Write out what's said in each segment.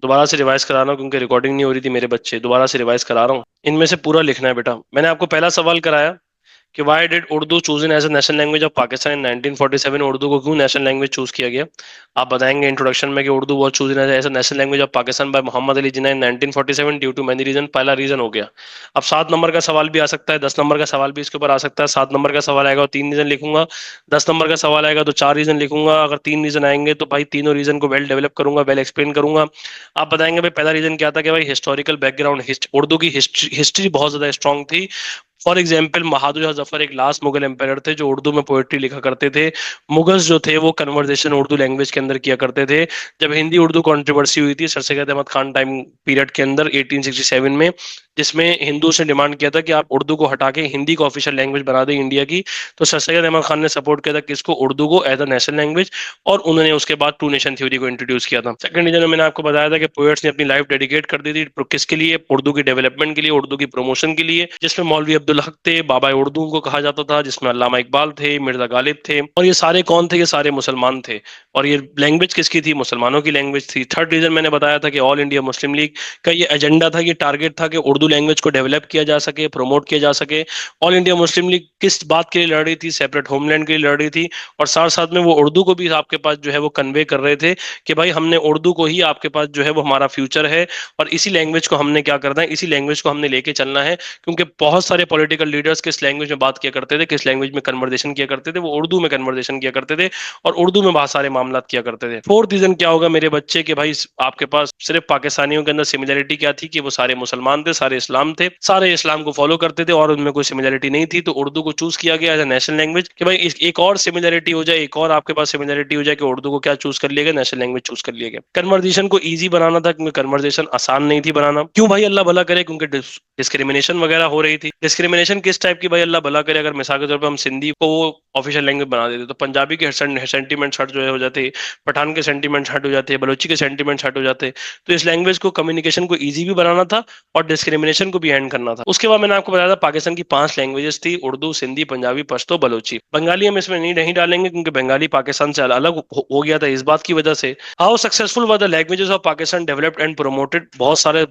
दोबारा से रिवाइज करा रहा हूँ क्योंकि रिकॉर्डिंग नहीं हो रही थी मेरे बच्चे, दोबारा से रिवाइज करा रहा हूँ। इनमें से पूरा लिखना है बेटा। मैंने आपको पहला सवाल कराया कि why did Urdu chosen as a national language of Pakistan in 1947, Urdu को क्यों नेशनल लैंग्वेज चूज किया गया। आप बताएंगे इंट्रोडक्शन में कि Urdu was chosen as a national language of Pakistan by Mohammad Ali Jinnah in 1947 due to many reason. पहला रीजन हो गया। अब 7 नंबर का सवाल भी आ सकता है, 10 नंबर का सवाल भी इसके ऊपर आ सकता है। 7 नंबर का सवाल आएगा तो 3 रीजन लिखूंगा, 10 नंबर का सवाल आएगा तो 4 रीजन लिखूंगा। अगर 3 रीजन आएंगे तो भाई तीनों रीजन को वेल डेवलप करूंगा, वेल एक्सप्लेन करूंगा। आप बताएंगे भाई पहला रीजन क्या था कि भाई हिस्टोरिकल बैकग्राउंड, उर्दू की हिस्ट्री बहुत ज्यादा स्ट्रांग थी। फॉर एग्जाम्पल बहादुर शाह जफर एक लास्ट मुगल एम्पायर थे जो उर्दू में पोएट्री लिखा करते थे। मुगल्स जो थे वो कन्वर्सेशन उर्दू लैंग्वेज के अंदर किया करते थे। जब हिंदी उर्दू कॉन्ट्रोवर्सी हुई थी sir Syed Ahmad Khan time period के अंदर 1867 में, जिसमें हिंदूज ने डिमांड किया था कि आप उर्दू को हटा के हिंदी को ऑफिशियल लैंग्वेज बना दें इंडिया की, तो सर सैयद अहमद खान ने सपोर्ट किया था किसको, उर्दू को एज अ नेशनल लैंग्वेज। और उन्होंने उसके बाद टू नेशन थ्योरी को इंट्रोड्यूस किया था। सेकंड रीजन में मैंने आपको बताया था कि पोएट्स ने अपनी लाइफ डेडिकेट कर दी थी किसके लिए, उर्दू की डेवलपमेंट के लिए, उर्दू की प्रमोशन के लिए, जिसमें मौलवी अब्दुल हक थे, बाबा उर्दू को कहा जाता था, जिसमें अल्लामा इकबाल थे, मिर्जा गालिब थे। और ये सारे कौन थे, ये सारे मुसलमान थे। और ये लैंग्वेज किसकी थी, मुसलमानों की लैंग्वेज थी। थर्ड रीजन मैंने बताया था कि ऑल इंडिया मुस्लिम लीग का ये एजेंडा था, ये टारगेट था कि उर्दू लैंग्वेज को डेवलप किया जा सके, प्रमोट किया जा सके। ऑल इंडिया मुस्लिम लीग किस बात के लिए लड़ रही थी, सेपरेट होमलैंड के लिए लड़ रही थी। और साथ साथ में वो उर्दू को भी आपके पास जो है वो कन्वे कर रहे थे कि भाई हमने उर्दू को ही आपके पास जो है वो हमारा फ्यूचर है, और इसी लैंग्वेज को हमने क्या करना है, इसी लैंग्वेज को हमने लेके चलना है। क्योंकि बहुत सारे पॉलिटिकल लीडर्स किस लैंग्वेज में बात किया करते थे, किस लैंग्वेज में कन्वर्सेशन किया करते थे, वो उर्दू में कन्वर्सेशन किया करते थे, और उर्दू में बहुत सारे मामला किया करते थे। फोर्थ रीजन क्या होगा मेरे बच्चे के भाई, आपके पास सिर्फ पाकिस्तानियों के अंदर सिमिलरिटी क्या थी कि वो सारे मुसलमान थे, सारे इस्लाम थे, सारे इस्लाम को फॉलो करते थे, और उनमें कोई सिमिलरिटी नहीं थी। तो उर्दू को चूज किया गया एज ए नेशनल लैंग्वेज कि भाई एक और सिमिलरिटी हो जाए, एक और आपके पास सिमिलरिटी हो जाए कि उर्दू को क्या चूज कर लिया गया, नेशनल लैंग्वेज चूज कर लिया गया। कन्वर्सेशन को ईजी बनाना था क्योंकि कन्वर्सेशन आसान नहीं थी बनाना। क्यों भाई, अल्लाह भला करे, क्योंकि डिस्क्रिमिनेशन वगैरह हो रही थी। डिस्क्रिमिनेशन किस टाइप की भाई, अल्लाह भला करे, अगर मिसाल के तौर पर हम सिंधी को ऑफिशियल लैंग्वेज बना देते तो पंजाबी के सेंटीमेंट्स हट जो है हो जाते, पठान के सेंटीमेंट्स हट हो जाते, बलोची के सेंटीमेंट्स हट हो जाते। तो इस लैंग्वेज को, कम्युनिकेशन को ईजी भी बनाना था और डिस्क्रिमिनेशन को भी एंड करना था। उसके बाद मैंने आपको बताया था पाकिस्तान की 5 लैंग्वेजेस थी, उर्दू, सिंधी, पंजाबी, पश्तो, बलोची। बंगाली हम इसमें नहीं डालेंगे क्योंकि बंगाली पाकिस्तान से अलग हो गया था इस बात की वजह से। How successful were the languages of Pakistan developed and promoted, बहुत सारे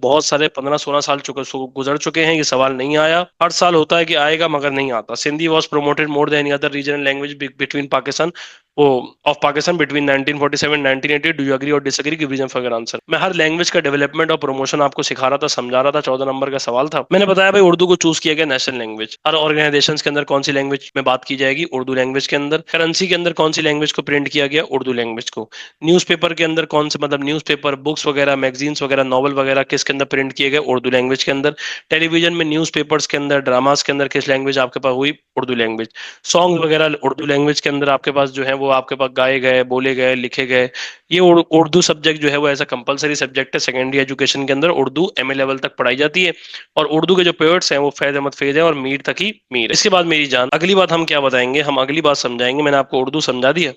15-16 साल गुजर चुके हैं, ये सवाल नहीं आया। हर साल होता है कि आएगा मगर नहीं आता। Sindhi was promoted more than any other regional language between Pakistan वो of Pakistan between 1947 1980। Do you agree और disagree, give reason for your answer. मैं हर लैंग्वेज का डेवलपमेंट और प्रमोशन आपको सिखा रहा था, समझा रहा था। 14 नंबर का सवाल था। मैंने बताया भाई उर्दू को चूज किया गया नेशनल लैंग्वेज। हर ऑर्गेनाइजेशन के अंदर कौन सी लैंग्वेज में बात की जाएगी, उर्दू लैंग्वेज के अंदर। करेंसी के अंदर कौन सी लैंग्वेज को प्रिंट किया गया, उर्दू लैंग्वेज को। न्यूज़पेपर के अंदर कौन से, मतलब न्यूज़पेपर, बुक्स वगैरह, मैगजीन्स वगैरह, नॉवल वगैरह किसके अंदर प्रिंट किए गए, उर्दू लैंग्वेज के अंदर। टेलीविजन में, न्यूज़पेपर्स के अंदर, ड्रामास के अंदर किस लैंग्वेज आपके पास हुई, उर्दू लैंग्वेज। सॉन्ग वगैरह उर्दू लैंग्वेज के अंदर आपके पास जो है वो आपके पास गाए गए, बोले गए, लिखे गए। ये उर्दू सब्जेक्ट जो है वो ऐसा कंपलसरी सब्जेक्ट है सेकेंडरी एजुकेशन के अंदर। उर्दू एमए लेवल तक पढ़ाई जाती है, और उर्दू के जो पोएट्स हैं वो फैज अहमद फैज है और मीर तकी मीर है। इसके बाद मेरी जान, अगली बात हम क्या बताएंगे, हम अगली बात समझाएंगे। मैंने आपको उर्दू समझा दिया,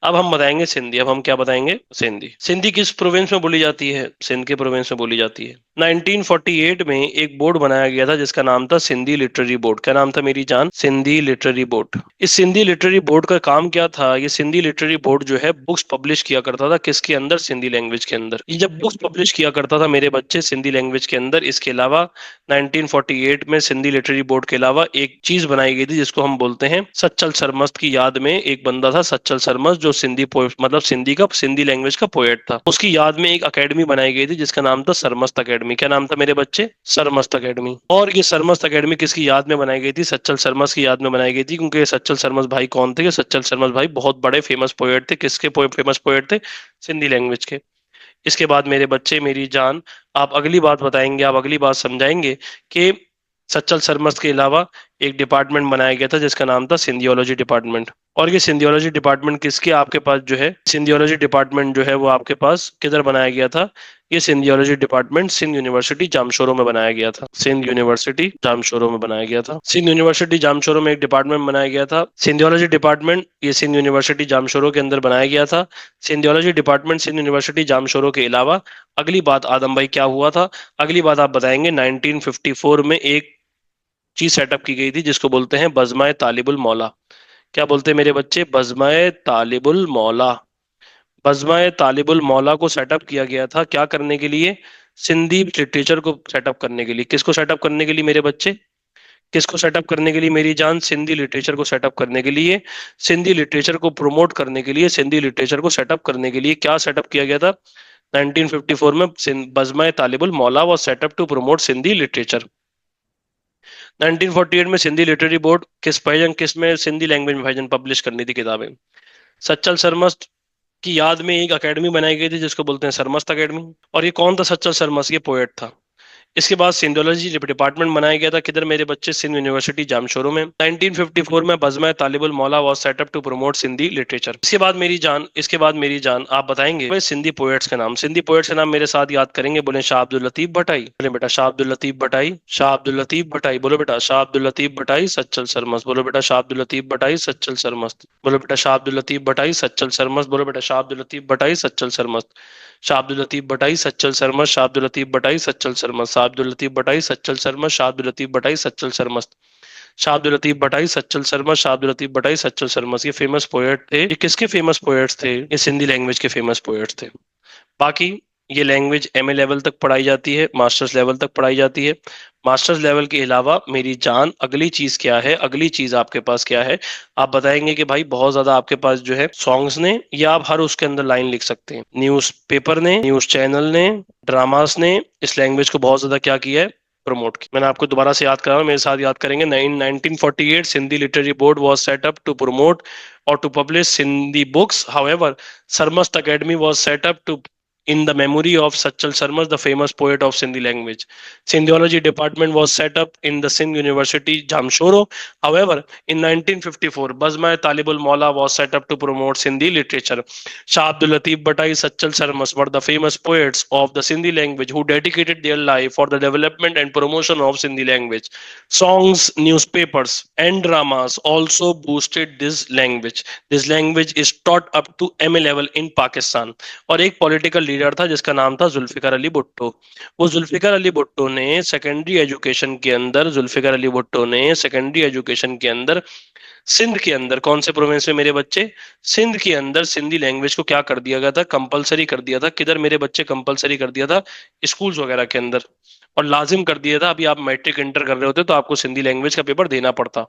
अब हम बताएंगे सिंधी। अब हम क्या बताएंगे, सिंधी। सिंधी किस प्रोविंस में बोली जाती है, सिंध के प्रोविंस में बोली जाती है। 1948 में एक बोर्ड बनाया गया था जिसका नाम था सिंधी लिटरेरी बोर्ड। क्या नाम था मेरी जान, सिंधी लिटरेरी बोर्ड। इस सिंधी लिटरेरी बोर्ड का काम क्या था, ये सिंधी लिटरेरी बोर्ड जो है बुक्स पब्लिश किया करता था किसके अंदर, सिंधी लैंग्वेज के अंदर। ये जब बुक्स पब्लिश किया करता था मेरे बच्चे सिंधी लैंग्वेज के अंदर, इसके अलावा 1948 में सिंधी लिटरेरी बोर्ड के अलावा एक चीज बनाई गई थी जिसको हम बोलते हैं सच्चल सरमस्त की याद में। एक बंदा था सच्चल सरमस्त जो सिंधी मतलब सिंधी लैंग्वेज का पोएट था। उसकी याद में एक अकेडमी बनाई गई थी जिसका नाम था सरमस्त अकेडमी। क्या नाम था मेरे बच्चे, सरमस्त अकेडमी। और ये सरमस्त अकेडमी किसकी याद में बनाई गई थी, सच्चल सरमस्त की याद में बनाई गई थी। क्योंकि ये सच्चल सरमस्त भाई कौन थे, ये सच्चल सरमस्त भाई बहुत बड़े फेमस पोएट थे। किसके फेमस पोएट थे, सिंधी लैंग्वेज के। इसके बाद मेरे बच्चे मेरी जान, आप अगली बात बताएंगे, आप अगली बात समझाएंगे कि सच्चल सरमस्त के अलावा एक डिपार्टमेंट बनाया गया था जिसका नाम था सिंधियोलॉजी डिपार्टमेंट। और ये सिंधियोलॉजी डिपार्टमेंट किसके आपके पास जो है, सिंधियोलॉजी डिपार्टमेंट जो है वो आपके पास किधर बनाया गया था। ये सिंधियोलॉजी डिपार्टमेंट सिंध यूनिवर्सिटी जामशोरो में बनाया गया था। सिंध यूनिवर्सिटी जामशोरो में बनाया गया था। सिंध यूनिवर्सिटी जामशोरो में एक डिपार्टमेंट बनाया गया था सिंधियोलॉजी डिपार्टमेंट, ये सिंध यूनिवर्सिटी जामशोरो के अंदर बनाया गया था। सिंधियोलॉजी डिपार्टमेंट सिंध यूनिवर्सिटी जामशोरो के अलावा अगली बात आदम भाई क्या हुआ था, अगली बात आप बताएंगे। 1954 में एक चीज सेटअप की गई थी जिसको बोलते हैं बज़्म-ए तालिबुल मौला। क्या बोलते हैं मेरे बच्चे, बज़्म-ए तालिबुल मौला। बज़्म तालिबुल मौला को सेटअप किया गया था क्या करने के लिए? सिंधी लिटरेचर को सेटअप करने के लिए। किसको सेटअप करने के लिए मेरे बच्चे? किसको सेटअप करने के लिए मेरी जान? सिंधी लिटरेचर को सेटअप करने के लिए, सिंधी लिटरेचर को प्रमोट करने के लिए, सिंधी लिटरेचर को सेटअप करने के लिए क्या सेटअप किया गया था 1954 में? Bazm Talibul Maula was set up to promote Sindhi literature. 1948 में सिंधी लिटरेरी बोर्ड किस भाईजान, किस में सिंधी लैंग्वेज में भाईजान पब्लिश करनी थी किताबें? सच्चल सरमस्त की याद में एक एकेडमी बनाई गई थी जिसको बोलते हैं सरमस्त एकेडमी। और ये कौन था सच्चल सरमस्त? ये पोएट था। इसके बाद सिंधोलॉजी डिपार्टमेंट बनाया गया था किधर मेरे बच्चे? सिंध यूनिवर्सिटी जामशोरो में। 1954 में Bazm Talibul Maula was set up to promote Sindhi literature. इसके बाद मेरी जान आप बताएंगे भाई सिंधी पोएट्स के नाम। सिंधी पोएट्स के नाम मेरे साथ याद करेंगे। बोले शाह अब्दुल लतीफ भटाई, बोले बेटा शाह अब्दुल लतीफ भटाई, शाह अब्दुल लतीफ भटाई, बोलो बेटा शाह अब्दुल लतीफ भटाई, सच्चल सरमस्त, बोलो बेटा शाह अब्दुल लतीफ भटाई, सच्चल सरमस्त, बोलो बेटा शाह अब्दुल लतीफ भटाई, सच्चल सरमस्त, बोलो बेटा शाह अब्दुल लतीफ भटाई, सच्चल सरमस्त, शाह अब्दुल लतीफ भटाई, सच्चल सरमस्त, शाह अब्दुल लतीफ भटाई, सच्चल सरमस्त, शाह अब्दुल लतीफ भटाई, सच्चल सरमस्त, शाह अब्दुल लतीफ भटाई, सच्चल सरमस्त, शाह अब्दुल लतीफ भटाई, सच्चल सरमस्त, शाह अब्दुल लतीफ भटाई, सच्चल सरमस्त। ये फेमस पोएट थे। ये किसके फेमस पोएट्स थे? ये सिंधी लैंग्वेज के फेमस पोएट्स थे। बाकी ये लैंग्वेज एमए लेवल तक पढ़ाई जाती है, मास्टर्स लेवल तक पढ़ाई जाती है। मास्टर्स लेवल के अलावा मेरी जान अगली चीज क्या है? अगली चीज आपके पास क्या है? आप बताएंगे कि भाई बहुत ज्यादा आपके पास जो है सॉन्ग्स ने, या आप हर उसके अंदर लाइन लिख सकते हैं। न्यूज पेपर ने, न्यूज चैनल ने, ड्रामास ने इस लैंग्वेज को बहुत ज्यादा क्या किया है? प्रमोट की। मैंने आपको दोबारा से याद करा हूं, मेरे साथ याद करेंगे। 1948 Sindhi literary board was set up to promote or to publish Sindhi books. However, Sarmast Academy was set up to in the memory of Sachal Sarmas, the famous poet of Sindhi language. Sindhiology department was set up in the Sindh University, Jamshoro. However, in 1954, Bazma Talibul Maula was set up to promote Sindhi literature. Shah Abdul Latif Bhatai, Sachal Sarmas were the famous poets of the Sindhi language who dedicated their life for the development and promotion of Sindhi language. Songs, newspapers, and dramas also boosted this language. This language is taught up to MA level in Pakistan. और एक political leader था जिसका नाम था जुल्फिकार अली भुट्टो। वो जुल्फिकार अली भुट्टो ने secondary education के अंदर, जुल्फिकार अली भुट्टो ने सेकेंडरी एजुकेशन के अंदर सिंध के अंदर, कौन से प्रोविंस में मेरे बच्चे? सिंध के अंदर सिंधी लैंग्वेज को क्या कर दिया गया था? कंपलसरी कर दिया था। किधर मेरे बच्चे? कंपलसरी कर दिया था स्कूल्स वगैरह के अंदर, और लाजिम कर दिया था। अभी आप मैट्रिक इंटर कर रहे होते तो आपको सिंधी लैंग्वेज का पेपर देना पड़ता।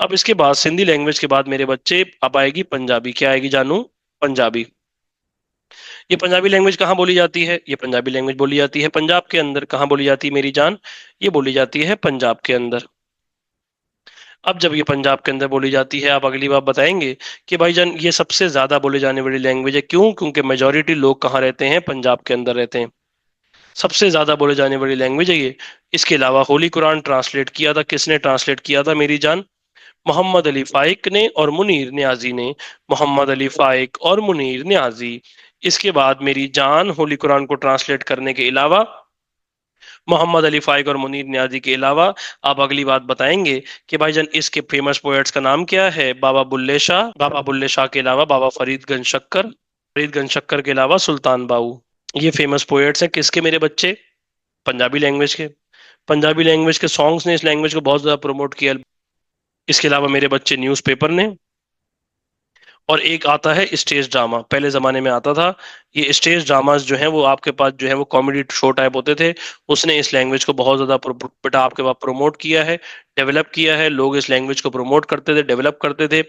अब इसके बाद सिंधी लैंग्वेज के बाद मेरे बच्चे अब आएगी पंजाबी। क्या आएगी जानू? पंजाबी। ये पंजाबी लैंग्वेज कहाँ बोली जाती है? ये पंजाबी लैंग्वेज बोली जाती है पंजाब के अंदर। कहाँ बोली जाती है मेरी जान? ये बोली जाती है पंजाब के अंदर। अब जब ये पंजाब के अंदर बोली जाती है, आप अगली बात बताएंगे कि भाईजान ये सबसे ज्यादा बोले जाने वाली लैंग्वेज है। क्यों? क्योंकि मेजोरिटी लोग कहाँ रहते हैं? पंजाब के अंदर रहते हैं। सबसे ज्यादा बोले जाने वाली लैंग्वेज है ये। इसके अलावा होली कुरान ट्रांसलेट किया था, किसने ट्रांसलेट किया था मेरी जान? मोहम्मद अली फाइक ने और मुनीर न्याजी ने। मोहम्मद अली फाइक और मुनीर न्याजी। इसके बाद मेरी जान होली कुरान को ट्रांसलेट करने के अलावा, मोहम्मद अली फाइक और मुनीर न्याजी के अलावा, आप अगली बात बताएंगे कि भाईजान इसके फेमस पोएट्स का नाम क्या है? बाबा बुल्ले शाह। बाबा बुल्ले शाह के अलावा बाबा फरीदगंज शक्कर, फरीदगंज शक्कर के अलावा सुल्तान बाऊ। ये फेमस पोएट्स हैं किसके मेरे बच्चे? पंजाबी लैंग्वेज के। पंजाबी लैंग्वेज के सॉन्ग्स ने इस लैंग्वेज को बहुत ज्यादा प्रमोट किया। इसके अलावा मेरे बच्चे न्यूज़पेपर ने, और एक आता है स्टेज ड्रामा। पहले जमाने में आता था ये स्टेज ड्रामास जो है वो आपके पास जो है वो कॉमेडी शो टाइप होते थे। उसने इस लैंग्वेज को बहुत ज्यादा बेटा आपके पास प्रमोट किया है, डेवलप किया है। लोग इस लैंग्वेज को प्रमोट करते थे, डेवलप करते थे।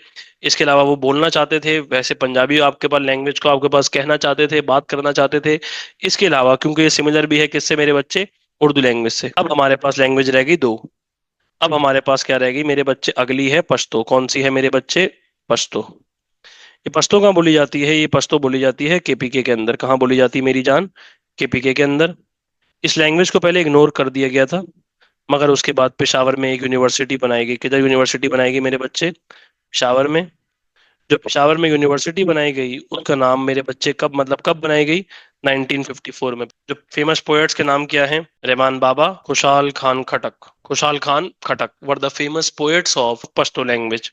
इसके अलावा वो बोलना चाहते थे, वैसे पंजाबी आपके पास लैंग्वेज को आपके पास कहना चाहते थे, बात करना चाहते थे। इसके अलावा क्योंकि ये सिमिलर भी है किससे मेरे बच्चे? उर्दू लैंग्वेज से। अब हमारे पास लैंग्वेज रहेगी दो। अब हमारे पास क्या रहेगी मेरे बच्चे? अगली है पश्तो। कौन सी है मेरे बच्चे? पश्तो। ये पश्तो कहाँ बोली जाती है? ये पश्तो बोली जाती है केपीके के अंदर। कहाँ बोली जाती है मेरी जान? केपीके के अंदर। इस लैंग्वेज को पहले इग्नोर कर दिया गया था, मगर उसके बाद पेशावर में एक यूनिवर्सिटी बनाई गई। किधर यूनिवर्सिटी बनाई गई मेरे बच्चे? पेशावर में। जो पेशावर में यूनिवर्सिटी बनाई गई उसका नाम मेरे बच्चे कब, मतलब कब बनाई गई? 1954 में। जो फेमस पोएट्स के नाम क्या हैं? रहमान बाबा, खुशहाल Khan Khattak. Khushhal Khan Khattak were the famous poets of Pashto language.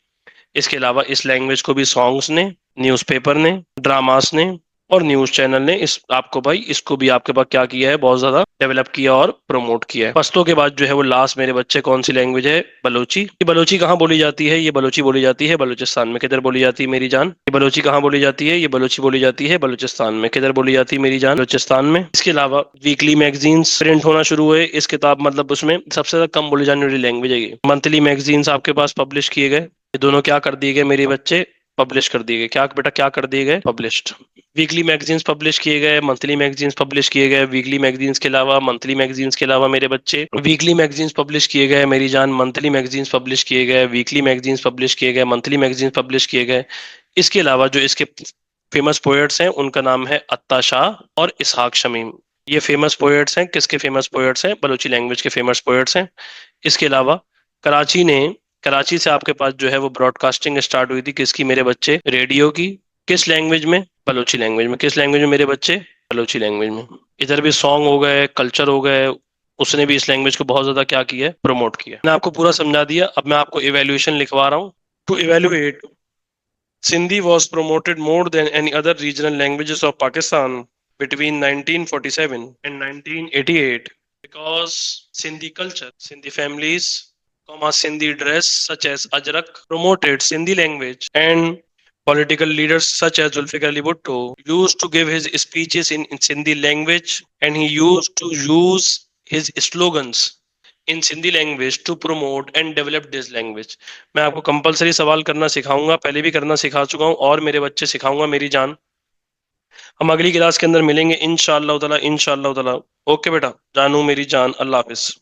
इसके अलावा इस लैंग्वेज को भी सॉन्ग्स ने, न्यूज़पेपर ने, ड्रामास ने, और न्यूज चैनल ने इस आपको भाई इसको भी आपके पास क्या किया है, बहुत ज्यादा डेवलप किया और प्रमोट किया है। पश्तो के बाद जो है वो लास्ट मेरे बच्चे कौन सी लैंग्वेज है? बलोची। ये बलोची कहाँ बोली जाती है? ये बलोची बोली जाती है बलूचिस्तान में। किधर बोली जाती है मेरी जान? ये बलोची कहाँ बोली जाती है? ये बलोची बोली जाती है बलूचिस्तान में। किधर बोली जाती है मेरी जान? बलूचिस्तान में। इसके अलावा वीकली मैगजीन्स प्रिंट होना शुरू हुए इस किताब, मतलब उसमें सबसे ज्यादा कम बोली जाने वाली लैंग्वेज है ये। मंथली मैगजीन्स आपके पास पब्लिश किए गए। ये दोनों क्या कर दिए गए मेरे बच्चे? पब्लिश कर दिए गए। क्या बेटा क्या कर दिए गए? पब्लिश्ड। वीकली मैगजीन्स पब्लिश किए गए, मंथली मैगजीन्स पब्लिश किए गए। वीकली मैगजीन्स के अलावा, मंथली मैगजीन्स के अलावा मेरे बच्चे, वीकली मैगजीन्स पब्लिश किए गए मेरी जान, मंथली मैगजीन्स पब्लिश किए गए, वीकली मैगजीन्स पब्लिश किए गए, मंथली मैगजीन्स पब्लिश किए गए। इसके अलावा जो इसके फेमस पोएट्स हैं उनका नाम है अत्ता शाह और इसहाक शमीम। ये फेमस पोएट्स हैं। किसके फेमस पोएट्स हैं? बलूची लैंग्वेज के फेमस पोएट्स हैं। इसके अलावा कराची ने, कराची से आपके पास जो है वो ब्रॉडकास्टिंग स्टार्ट हुई थी किसकी मेरे बच्चे? रेडियो की। किस लैंग्वेज में? बलूची लैंग्वेज में। किस लैंग्वेज में मेरे बच्चे? बलूची लैंग्वेज में। इधर भी सॉन्ग हो गए, कल्चर हो गए, उसने भी इस लैंग्वेज को बहुत ज्यादा क्या किया है? प्रमोट किया। मैंने आपको पूरा समझा दिया। अब मैं आपको इवेल्युएशन लिखवा रहा हूँ। To evaluate, Sindhi was promoted more than any other regional languages of Pakistan between 1947 and 1988 because Sindhi culture, Sindhi families, Sindhi dress such as Ajrak promoted Sindhi language, and political leaders such as Zulfikar Ali Bhutto used to give his speeches in Sindhi language, and he used to use his slogans in Sindhi language to promote and develop this language. मैं आपको compulsory सवाल करना सिखाऊंगा, पहले भी करना सिखा चुका हूँ और मेरे बच्चे सिखाऊंगा मेरी जान। हम अगली क्लास के अंदर मिलेंगे इंशाअल्लाह ताला, इंशाअल्लाह ताला। ओके बेटा, जानू मेरी जान, अल्लाह हाफिज।